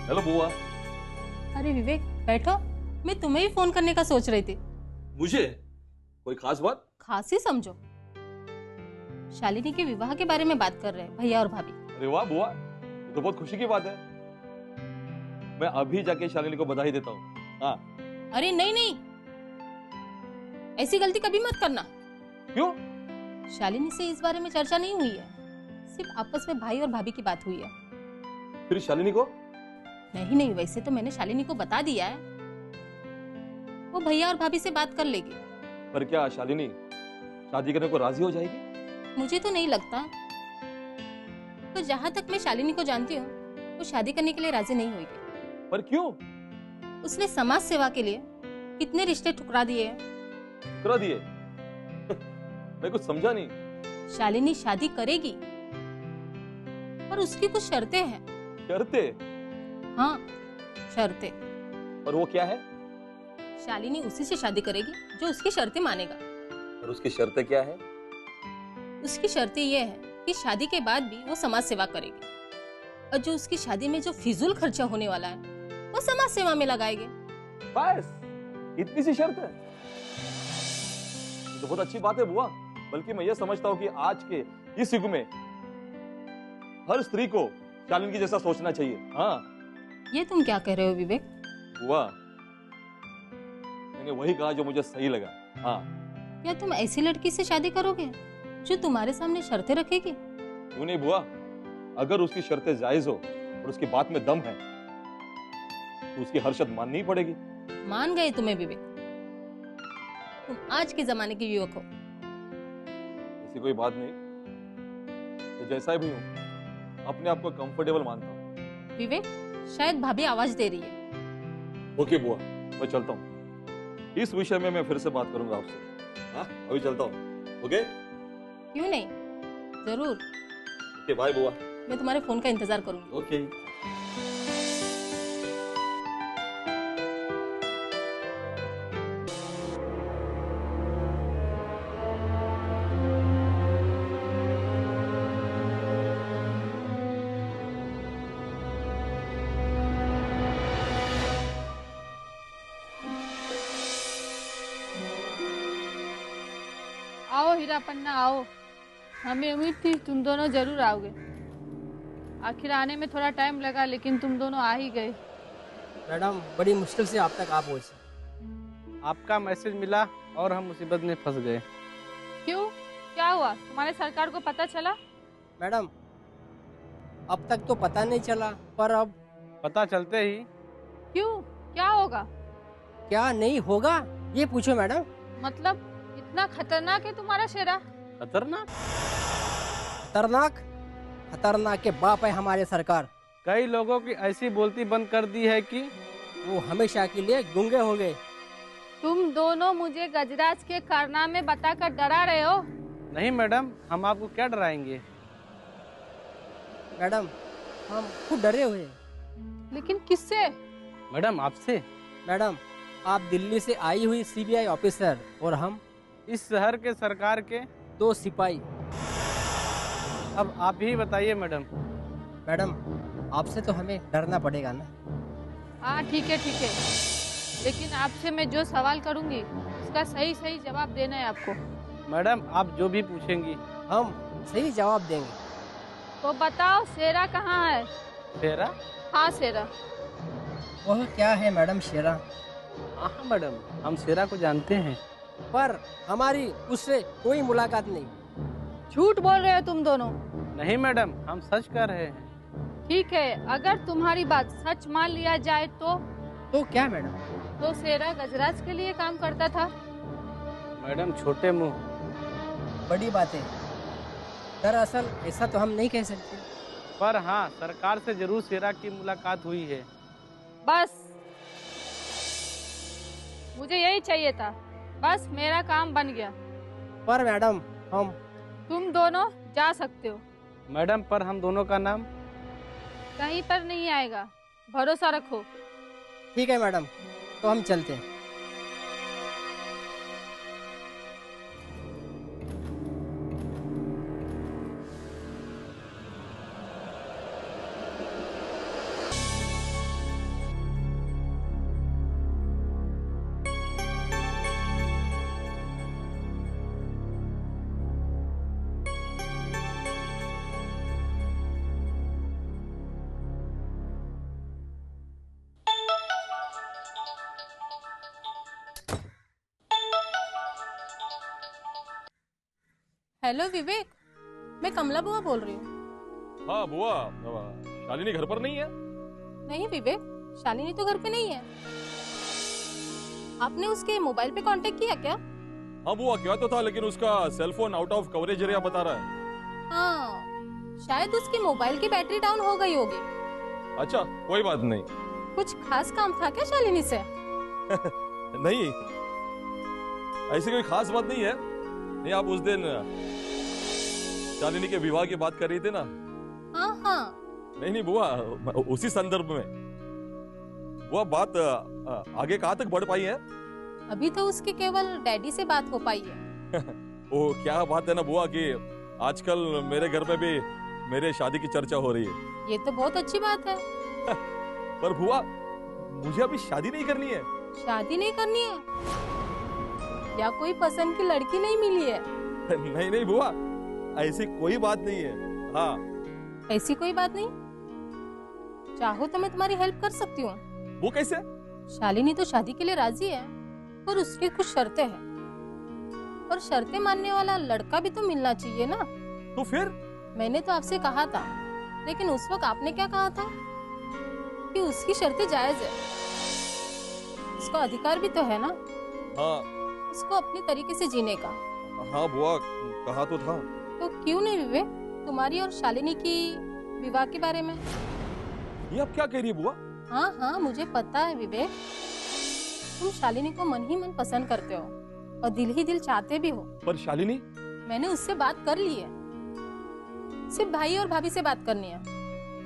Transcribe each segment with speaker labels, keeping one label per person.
Speaker 1: Hello बुआ।
Speaker 2: अरे विवेक बैठो, मैं तुम्हें ही फोन करने का सोच रही थी।
Speaker 1: मुझे? कोई खास बात?
Speaker 2: खास ही समझो, शालिनी के विवाह के बारे में बात कर रहे हैं भैया और भाभी।
Speaker 1: अरे वाह बुआ, ये तो बहुत खुशी की बात है। मैं अभी जाके शालिनी को बधाई देता हूँ। हाँ।
Speaker 2: अरे नहीं नहीं, ऐसी गलती कभी मत करना।
Speaker 1: क्यों?
Speaker 2: शालिनी से इस बारे में चर्चा नहीं हुई है, सिर्फ आपस में भाई और भाभी की बात हुई है।
Speaker 1: फिर शालिनी को?
Speaker 2: नहीं नहीं, वैसे तो मैंने शालिनी को बता दिया है, वो भैया और भाभी से बात कर लेगी।
Speaker 1: पर क्या शालिनी शादी करने को राजी हो जाएगी?
Speaker 2: मुझे तो नहीं लगता, पर जहाँ तक मैं शालिनी को जानती हूँ वो शादी करने के लिए राजी नहीं होगी।
Speaker 1: पर क्यों?
Speaker 2: उसने समाज सेवा के लिए कितने रिश्ते ठुकरा दिए हैं।
Speaker 1: ठुकरा दिए? मैं कुछ समझा नहीं।
Speaker 2: शालिनी शादी करेगी, पर उसकी कुछ शर्तें हैं।
Speaker 1: शर्तें?
Speaker 2: हाँ, शर्तें।
Speaker 1: और वो क्या है?
Speaker 2: शालिनी उसी से शादी करेगी जो उसकी शर्तें मानेगा।
Speaker 1: और उसकी शर्तें क्या है?
Speaker 2: उसकी शर्तें ये है कि शादी के बाद भी वो समाज सेवा करेगी, और जो उसकी शादी में जो फिजूल खर्चा होने वाला है वो समाज सेवा में लगाएगी।
Speaker 1: बस इतनी सी शर्त है? तो बहुत अच्छी बात है बुआ। बल्कि मैं ये समझता हूँ कि आज के इस युग में हर स्त्री को शालिनी की जैसा सोचना चाहिए। हाँ।
Speaker 2: ये तुम क्या कह रहे हो विवेक?
Speaker 1: बुआ, मैंने वही कहा जो मुझे सही लगा। हाँ।
Speaker 2: क्या तुम ऐसी लड़की से शादी करोगे जो तुम्हारे सामने शर्तें रखेगी?
Speaker 1: क्यों नहीं बुआ, अगर उसकी शर्तें जायज हो और उसकी बात में दम है तो उसकी हर शर्त माननी ही पड़ेगी।
Speaker 2: मान गए तुम्हें विवेक, तुम आज के जमाने के युवक हो।
Speaker 1: ऐसी कोई बात नहीं, मैं जैसा भी हूँ अपने आप को कंफर्टेबल मानता हूँ।
Speaker 2: विवेक, शायद भाभी आवाज दे रही है।
Speaker 1: ओके बुआ, मैं चलता हूँ। इस विषय में मैं फिर से बात करूंगा आपसे। हाँ, अभी चलता हूँ। ओके?
Speaker 2: क्यों नहीं, जरूर।
Speaker 1: ओके, बाय बुआ।
Speaker 2: मैं तुम्हारे फोन का इंतजार करूंगी।
Speaker 1: ओके।
Speaker 3: आओ हीरा पन्ना आओ, हमें उम्मीद थी तुम दोनों जरूर आओगे। आखिर आने में थोड़ा टाइम लगा, लेकिन तुम दोनों आ ही गए।
Speaker 4: मैडम, बड़ी मुश्किल से आप तक आ पहुंचे।
Speaker 5: आपका मैसेज मिला और हम मुसीबत में फंस गए।
Speaker 3: क्यों, क्या हुआ? तुम्हारे सरकार को पता चला?
Speaker 4: मैडम, अब तक तो पता नहीं चला, पर अब
Speaker 5: पता चलते ही।
Speaker 3: क्यों, क्या होगा?
Speaker 4: क्या नहीं होगा ये पूछो मैडम।
Speaker 3: मतलब इतना खतरनाक है तुम्हारा शेरा?
Speaker 5: खतरनाक?
Speaker 4: खतरनाक? खतरनाक के बाप है हमारे सरकार।
Speaker 5: कई लोगों की ऐसी बोलती बंद कर दी है कि
Speaker 4: वो हमेशा के लिए गूंगे हो गए।
Speaker 3: तुम दोनों मुझे गजराज के कारनामे बताकर डरा रहे हो?
Speaker 5: नहीं मैडम, हम आपको क्या डराएंगे।
Speaker 4: मैडम, हम खुद डरे हुए हैं।
Speaker 3: लेकिन किससे?
Speaker 5: मैडम आपसे।
Speaker 4: मैडम, आप दिल्ली से आई हुई सीबीआई ऑफिसर और हम
Speaker 5: इस शहर के सरकार के
Speaker 4: 2 सिपाही।
Speaker 5: अब आप ही बताइए मैडम।
Speaker 4: मैडम, आपसे तो हमें डरना पड़ेगा ना।
Speaker 3: हाँ ठीक है, लेकिन आपसे मैं जो सवाल करूंगी उसका सही सही जवाब देना है आपको।
Speaker 5: मैडम, आप जो भी पूछेंगी
Speaker 4: हम सही जवाब देंगे।
Speaker 3: तो बताओ, शेरा कहाँ है?
Speaker 5: शेरा?
Speaker 3: हाँ शेरा।
Speaker 4: वह क्या है मैडम शेरा?
Speaker 5: हाँ मैडम, हम शेरा को जानते हैं।
Speaker 4: पर हमारी उससे कोई मुलाकात नहीं।
Speaker 3: झूठ बोल रहे हो तुम दोनों।
Speaker 5: नहीं मैडम, हम सच कह रहे हैं।
Speaker 3: ठीक है, अगर तुम्हारी बात सच मान लिया जाए
Speaker 4: तो क्या मैडम?
Speaker 3: तो शेरा गजराज के लिए काम करता था।
Speaker 5: मैडम, छोटे मुंह
Speaker 4: बड़ी बातें। दरअसल ऐसा तो हम नहीं कह सकते।
Speaker 5: पर हाँ, सरकार से जरूर शेरा की मुलाकात हुई है।
Speaker 3: बस मुझे यही चाहिए था, बस मेरा काम बन गया।
Speaker 4: पर मैडम, हम
Speaker 3: तुम दोनों जा सकते हो।
Speaker 5: मैडम, पर हम दोनों का नाम
Speaker 3: कहीं पर नहीं आएगा, भरोसा रखो।
Speaker 4: ठीक है मैडम, तो हम चलते हैं।
Speaker 2: हेलो विवेक, मैं कमला बुआ बोल रही हूँ।
Speaker 1: हाँ बुआ, शालिनी घर पर नहीं है?
Speaker 2: नहीं विवेक, शालिनी तो घर पे नहीं है। आपने उसके मोबाइल पे कांटेक्ट किया क्या?
Speaker 1: हाँ बुआ, क्या तो था, लेकिन उसका cell phone out of coverage area बता रहा है।
Speaker 2: हाँ, शायद उसकी मोबाइल की बैटरी डाउन हो गई होगी।
Speaker 1: अच्छा, कोई बात नहीं।
Speaker 2: कुछ खास काम था क्या शालिनी से?
Speaker 1: नहीं, ऐसी कोई खास बात नहीं है। नहीं, आप उस दिन शालिनी के विवाह की बात कर रही थी ना?
Speaker 2: हाँ हाँ।
Speaker 1: नहीं बुआ, उसी संदर्भ में। वो बात आगे कहाँ तक बढ़ पाई है?
Speaker 2: अभी तो उसकी केवल डैडी से बात हो पाई है।
Speaker 1: वो क्या बात है ना बुआ कि आजकल मेरे घर में भी मेरे शादी की चर्चा हो रही है।
Speaker 2: ये तो बहुत अच्छी बात है।
Speaker 1: पर बुआ, मुझे अभी शादी नहीं करनी है।
Speaker 2: शादी नहीं करनी है? या कोई पसंद की लड़की नहीं मिली है?
Speaker 1: नहीं नहीं बुआ, ऐसी कोई बात नहीं है। हाँ।
Speaker 2: ऐसी कोई बात नहीं? चाहो तो मैं तुम्हारी हेल्प कर सकती हूँ।
Speaker 1: वो कैसे?
Speaker 2: शालिनी तो शादी के लिए राजी है, पर उसकी कुछ शर्तें हैं, और शर्तें मानने वाला लड़का भी तो मिलना चाहिए ना।
Speaker 1: तो फिर?
Speaker 2: मैंने तो आपसे कहा था, लेकिन उस वक्त आपने क्या कहा था कि उसकी शर्तें जायज है। उसका अधिकार भी तो है ना,
Speaker 1: हाँ।
Speaker 2: उसको अपने तरीके से जीने का।
Speaker 1: हाँ बुआ, कहा तो था।
Speaker 2: तो क्यों नहीं विवेक, तुम्हारी और शालिनी की विवाह के बारे में?
Speaker 1: ये आप क्या कह रही है बुआ?
Speaker 2: हाँ हाँ, मुझे पता है विवेक, तुम शालिनी को मन ही मन पसंद करते हो और दिल ही दिल चाहते भी हो।
Speaker 1: पर शालिनी?
Speaker 2: मैंने उससे बात कर ली है। सिर्फ भाई और भाभी से बात करनी है।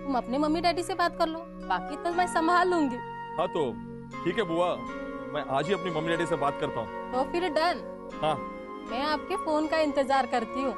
Speaker 2: तुम अपने मम्मी डैडी से बात कर लो, बाकी तो मैं संभाल लूंगी।
Speaker 1: हाँ तो ठीक है बुआ, मैं आज ही अपनी मम्मी डैडी से बात करता हूँ।
Speaker 2: तो फिर डन।
Speaker 1: हाँ।
Speaker 2: मैं आपके फोन का इंतजार करती हूँ।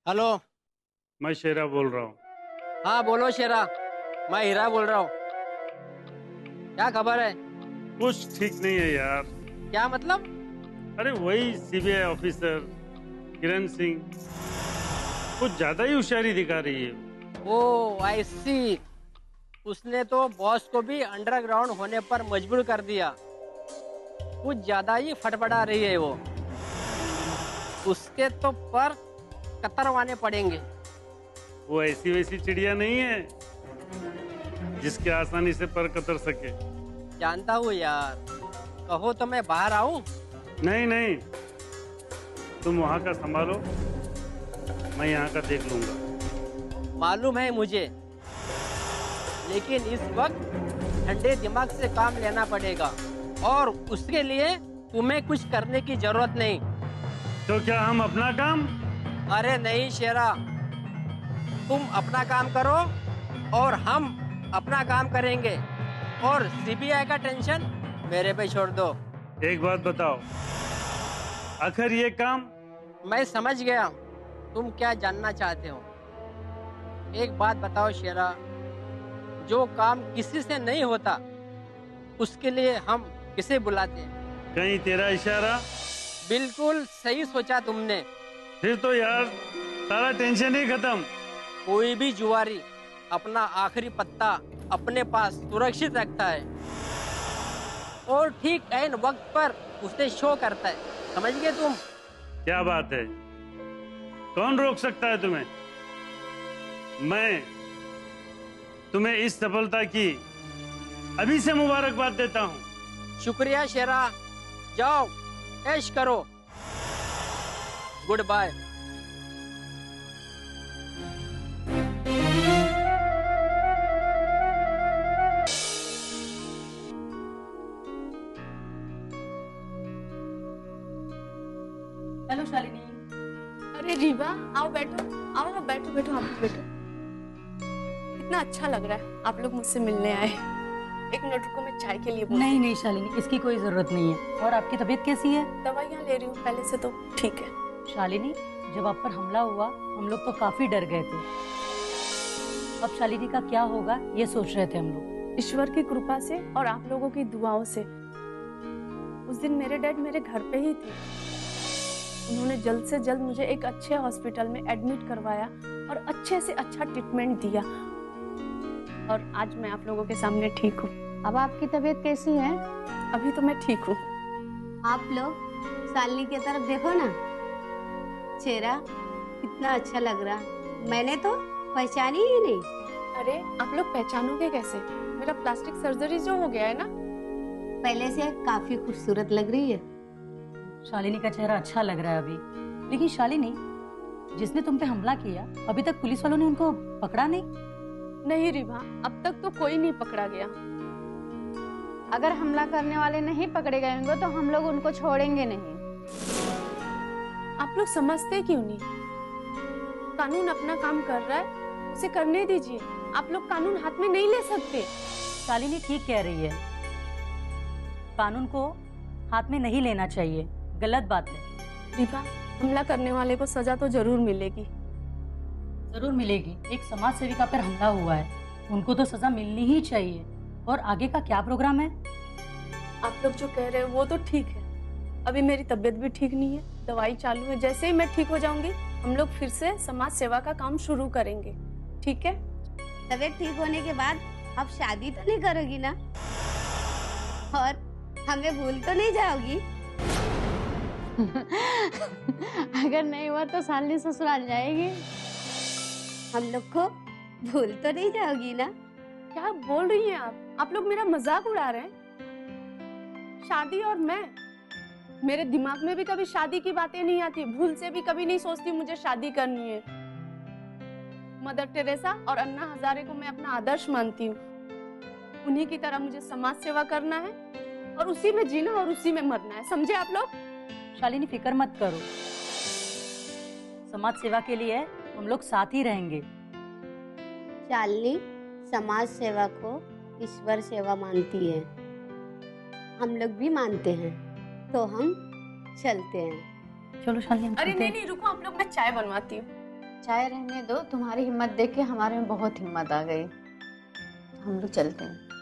Speaker 4: हेलो।
Speaker 5: मैं शेरा बोल रहा हूँ।
Speaker 4: हाँ बोलो शेरा, मैं हीरा बोल रहा हूँ। क्या खबर है?
Speaker 5: कुछ ठीक नहीं है यार।
Speaker 4: क्या मतलब?
Speaker 5: अरे वही सीबीआई ऑफिसर किरण सिंह कुछ ज्यादा ही होशियारी दिखा रही है।
Speaker 4: ओ आई सी, उसने तो बॉस को भी अंडरग्राउंड होने पर मजबूर कर दिया। कुछ ज्यादा ही फटफटा रही है वो। उसके तो पर कतरवाने पड़ेंगे।
Speaker 5: वो ऐसी वैसी चिड़िया नहीं है जिसके आसानी से पर कतर सके।
Speaker 4: जानता हूँ यार, कहो तो मैं बाहर आऊं?
Speaker 5: नहीं नहीं, तुम वहाँ का संभालो, मैं यहाँ का देख लूंगा।
Speaker 4: मालूम है मुझे, लेकिन इस वक्त ठंडे दिमाग से काम लेना पड़ेगा, और उसके लिए तुम्हें कुछ करने की जरूरत नहीं।
Speaker 5: तो क्या हम अपना काम?
Speaker 4: अरे नहीं शेरा, तुम अपना काम करो और हम अपना काम करेंगे, और सीबीआई का टेंशन मेरे पे छोड़ दो।
Speaker 5: एक बात बताओ, आखिर ये काम?
Speaker 4: मैं समझ गया तुम क्या जानना चाहते हो। एक बात बताओ शेरा, जो काम किसी से नहीं होता उसके लिए हम किसे बुलाते हैं?
Speaker 5: कहीं तेरा इशारा?
Speaker 4: बिल्कुल सही सोचा तुमने।
Speaker 5: फिर तो यार सारा टेंशन ही खत्म।
Speaker 4: कोई भी जुआरी अपना आखिरी पत्ता अपने पास सुरक्षित रखता है, और ठीक ऐन वक्त पर उसे शो करता है। समझ गए तुम?
Speaker 5: क्या बात है, कौन रोक सकता है तुम्हें? मैं तुम्हें इस सफलता की अभी से मुबारकबाद देता हूँ।
Speaker 4: शुक्रिया शेरा, जाओ ऐश करो। Good bye.
Speaker 2: हेलो शालिनी।
Speaker 6: अरे रीवा, आओ बैठो, आओ बैठो बैठो, आप बैठो। कितना अच्छा लग रहा है आप लोग मुझसे मिलने आए। एक मिनट रुको, मैं चाय के लिए बोलती
Speaker 7: नहीं नहीं शालिनी, इसकी कोई जरूरत नहीं है। और आपकी तबीयत कैसी है?
Speaker 6: हूँ। दवाइयाँ ले रही हूँ, पहले से तो ठीक है।
Speaker 7: शालिनी, जब आप पर हमला हुआ हम लोग तो काफी डर गए थे। अब शालिनी का क्या होगा ये सोच रहे थे हम लोग।
Speaker 6: ईश्वर की कृपा से और आप लोगों की दुआओं से उस दिन मेरे डैड मेरे घर पे ही थे। उन्होंने जल्द से जल्द मुझे एक अच्छे हॉस्पिटल में एडमिट करवाया और अच्छे से अच्छा ट्रीटमेंट दिया, और आज मैं आप लोगों के सामने ठीक हूँ।
Speaker 3: अब आपकी तबीयत कैसी है?
Speaker 6: अभी तो मैं ठीक हूँ।
Speaker 8: आप लोग शालिनी की तरफ देखो ना, चेहरा कितना अच्छा लग रहा, मैंने तो पहचानी ही नहीं।
Speaker 6: अरे आप लोग पहचानोगे कैसे? मेरा प्लास्टिक सर्जरी जो हो गया है ना।
Speaker 8: पहले से काफी खूबसूरत लग रही है।
Speaker 7: शालिनी का चेहरा अच्छा लग रहा है अभी। लेकिन शालिनी, जिसने तुम पे हमला किया अभी तक पुलिस वालों ने उनको पकड़ा नहीं?
Speaker 6: नहीं रिभा, अब तक तो कोई नहीं पकड़ा गया।
Speaker 3: अगर हमला करने वाले नहीं पकड़े गए होंगे तो हम लोग उनको छोड़ेंगे नहीं।
Speaker 6: आप लोग समझते क्यों नहीं? कानून अपना काम कर रहा है, उसे करने दीजिए। आप लोग कानून हाथ में नहीं ले सकते।
Speaker 7: शालिनी ठीक कह रही है, कानून को हाथ में नहीं लेना चाहिए, गलत बात है।
Speaker 6: रिभा, हमला करने वाले को सजा तो जरूर मिलेगी।
Speaker 7: जरूर मिलेगी। एक समाज सेविका पर हमला हुआ है, उनको तो सजा मिलनी ही चाहिए। और आगे का क्या प्रोग्राम है?
Speaker 6: आप लोग जो कह रहे हो वो तो ठीक है। अभी मेरी तबीयत भी ठीक नहीं है, दवाई चालू है। जैसे ही मैं ठीक हो जाऊंगी हम लोग फिर से समाज सेवा का काम शुरू करेंगे, ठीक है?
Speaker 8: तबीयत ठीक होने के बाद अब शादी तो नहीं करोगी ना? और हमें भूल तो नहीं जाओगी?
Speaker 3: अगर नहीं हुआ तो शालिनी ससुराल जाएगी।
Speaker 8: हम लोग को भूल तो नहीं जाओगी ना?
Speaker 6: क्या बोल रही हैं आप? आप लोग मेरा मजाक उड़ा रहे हैं। शादी और मैं, मेरे दिमाग में भी कभी शादी की बातें नहीं आती। भूल से भी कभी नहीं सोचती मुझे शादी करनी है। मदर टेरेसा और अन्ना हजारे को मैं अपना आदर्श मानती हूँ। उन्हीं की तरह मुझे समाज सेवा करना है और उसी में जीना और उसी में मरना है, समझे आप लोग?
Speaker 7: शालिनी फिक्र मत करो, समाज सेवा के लिए हम लोग साथ ही रहेंगे।
Speaker 8: शालिनी समाज सेवा को ईश्वर सेवा मानती है, हम लोग भी मानते हैं, तो हम चलते हैं।
Speaker 7: चलो शालिनी, हम
Speaker 6: अरे
Speaker 7: चलते
Speaker 6: नहीं
Speaker 7: हैं।
Speaker 6: नहीं रुको, आप लोग, मैं चाय बनवाती हूँ।
Speaker 3: चाय रहने दो, तुम्हारी हिम्मत देख के हमारे में बहुत हिम्मत आ गई। हम लोग चलते हैं।